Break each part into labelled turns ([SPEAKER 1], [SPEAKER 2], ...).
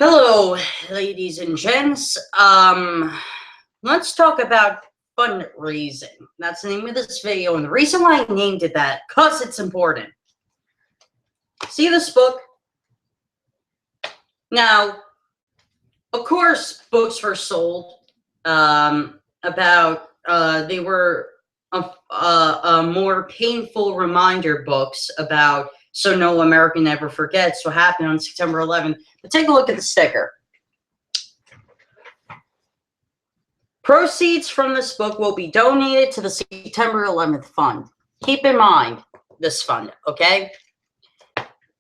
[SPEAKER 1] Hello, ladies and gents. Let's talk about fundraising. That's the name of this video, and the reason why I named it that, because it's important. See this book? Now, of course, books were sold they were more painful reminder books about so no American ever forgets what happened on September 11th. But take a look at the sticker. Proceeds from this book will be donated to the September 11th fund. Keep in mind this fund, okay?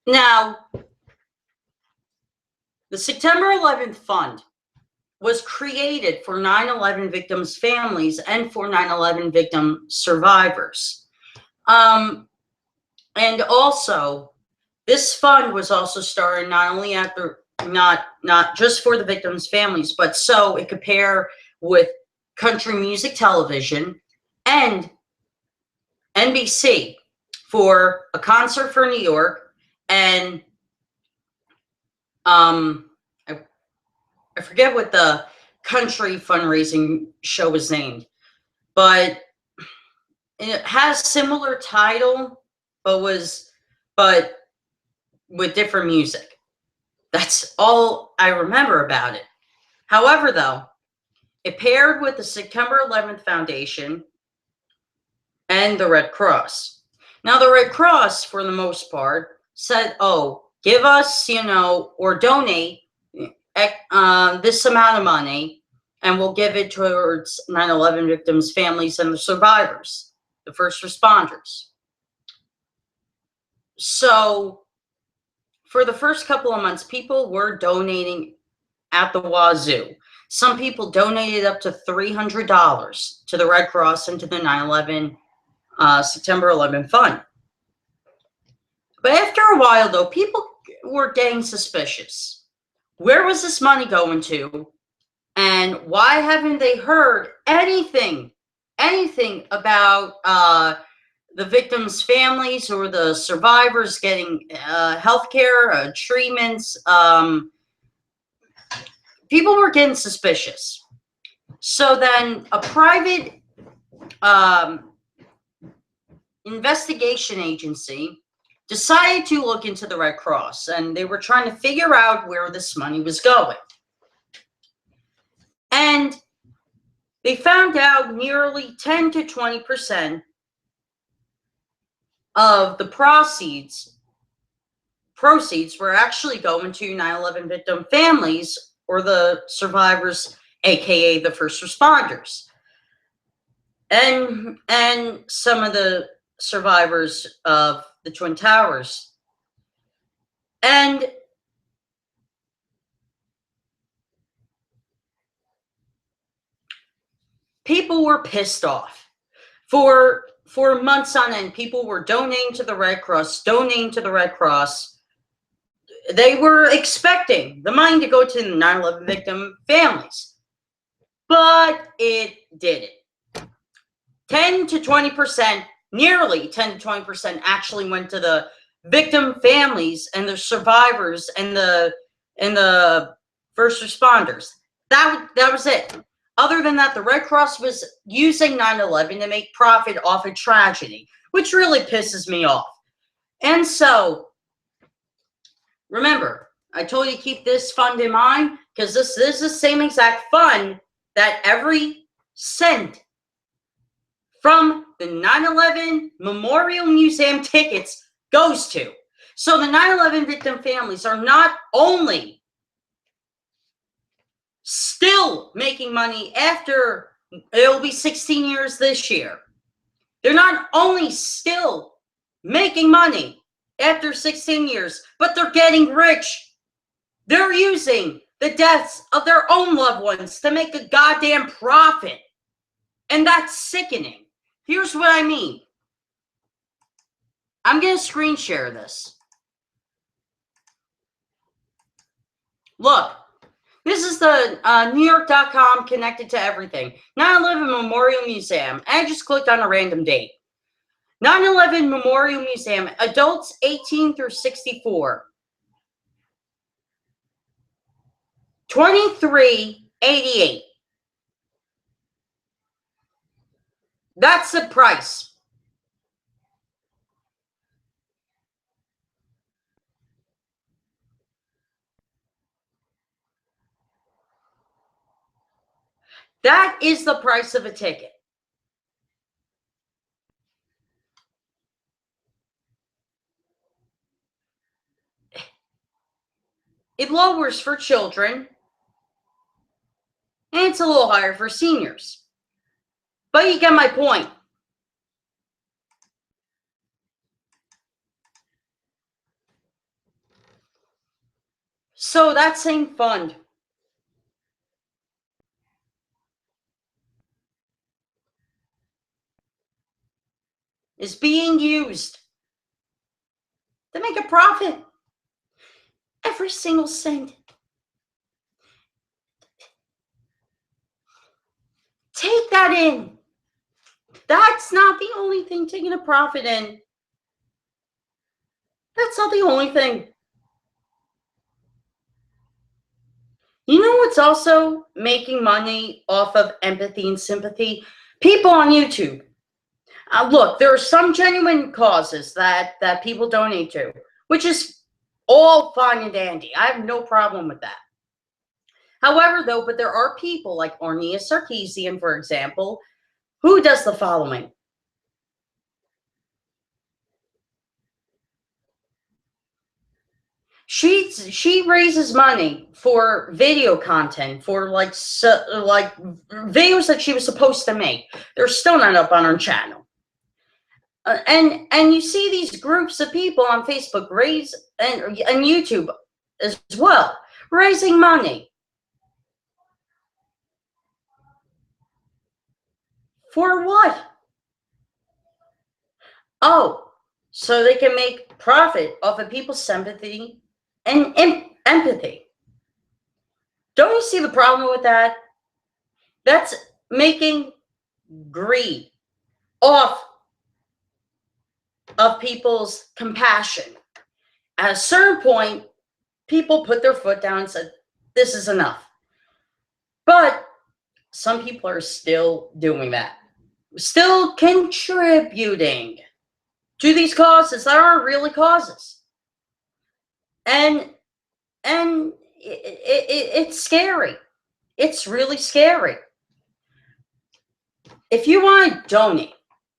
[SPEAKER 1] Now, the September 11th fund was created for 9/11 victims' families and for 9/11 victim survivors. And also, this fund was also started not only not just for the victims' families, but so it could pair with country music television and NBC for a concert for New York, and I forget what the country fundraising show was named, but it has similar title, but with different music. That's all I remember about it. However, though, it paired with the September 11th Foundation and the Red Cross. Now, the Red Cross, for the most part, said, oh, give us, or donate this amount of money, and we'll give it towards 9/11 victims' families and the survivors, the first responders. So for the first couple of months, people were donating at the wazoo. Some people donated up to $300 to the Red Cross and to the 9/11 September 11 fund. But after a while, though, people were getting suspicious. Where was this money going to? And why haven't they heard anything about the victims' families or the survivors getting health care, treatments? People were getting suspicious. So then a private investigation agency decided to look into the Red Cross, and they were trying to figure out where this money was going. And they found out nearly 10 to 20% of the proceeds were actually going to 9/11 victim families or the survivors, aka the first responders, and some of the survivors of the Twin Towers. And people were pissed off. For months on end, people were donating to the Red Cross. They were expecting the money to go to the 9/11 victim families, but it didn't. 10 to 20%, nearly 10 to 20% actually went to the victim families and the survivors and the first responders. That was it. Other than that, the Red Cross was using 9/11 to make profit off a tragedy, which really pisses me off. And so, remember, I told you to keep this fund in mind, because this is the same exact fund that every cent from the 9/11 Memorial Museum tickets goes to. So the 9/11 victim families are not only still making money after, it'll be 16 years this year. They're not only still making money after 16 years, but they're getting rich. They're using the deaths of their own loved ones to make a goddamn profit. And that's sickening. Here's what I mean. I'm going to screen share this. Look. This is the NewYork.com connected to everything. 9/11 Memorial Museum. I just clicked on a random date. 9/11 Memorial Museum, adults 18 through 64. $23.88. That's the price. That is the price of a ticket. It lowers for children, and it's a little higher for seniors. But you get my point. So that same fund is being used to make a profit. Every single cent. Take that in. That's not the only thing taking a profit in. That's not the only thing. You know what's also making money off of empathy and sympathy? People on YouTube. Look, there are some genuine causes that people donate to, which is all fine and dandy. I have no problem with that. However, though, but there are people like Ornia Sarkeesian, for example, who does the following. She raises money for video content, for like videos that she was supposed to make. They're still not up on her channel. And you see these groups of people on Facebook raise and YouTube as well, raising money. For what? Oh, so they can make profit off of people's sympathy and empathy. Don't you see the problem with that? That's making greed off of people's compassion. At a certain point, people put their foot down and said, this is enough. But some people are still doing that, still contributing to these causes that aren't really causes. And it's scary. It's really scary. If you want to donate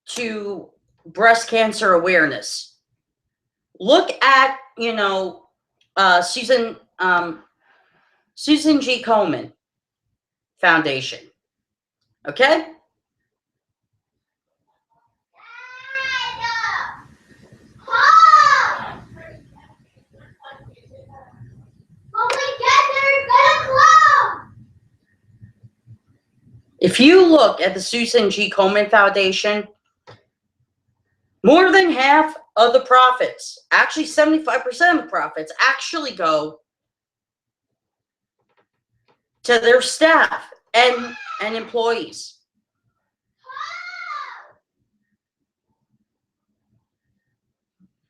[SPEAKER 1] to breast cancer awareness, look at, Susan G. Komen Foundation. Okay? If you look at the Susan G. Komen Foundation, more than half of the profits, actually 75% of the profits, actually go to their staff and employees.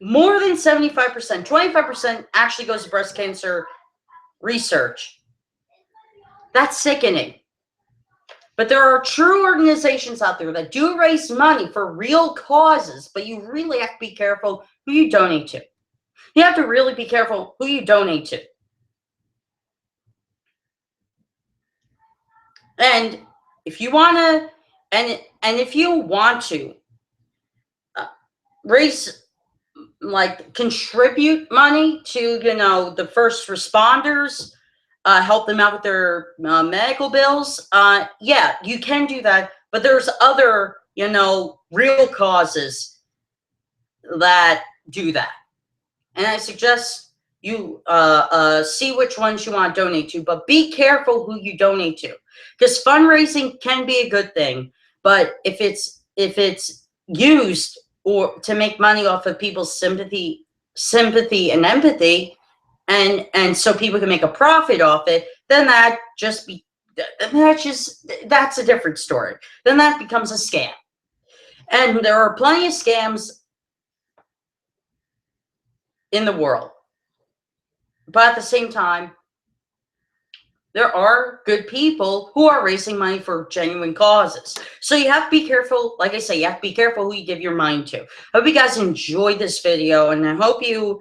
[SPEAKER 1] More than 75%, 25% actually goes to breast cancer research. That's sickening. But there are true organizations out there that do raise money for real causes, but you really have to be careful who you donate to. You have to really be careful who you donate to. And if you want to, and if you want to raise, like, contribute money to, the first responders, help them out with their medical bills, yeah, you can do that. But there's other, real causes that do that. And I suggest you see which ones you want to donate to, but be careful who you donate to, because fundraising can be a good thing, but if it's used or to make money off of people's sympathy and empathy, and so people can make a profit off it, then that's a different story. Then that becomes a scam. And there are plenty of scams in the world. But at the same time, there are good people who are raising money for genuine causes. So you have to be careful. Like I say, you have to be careful who you give your mind to. I hope you guys enjoyed this video, and I hope you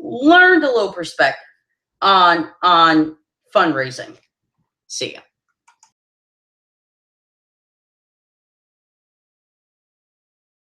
[SPEAKER 1] learned a little perspective on fundraising. See ya.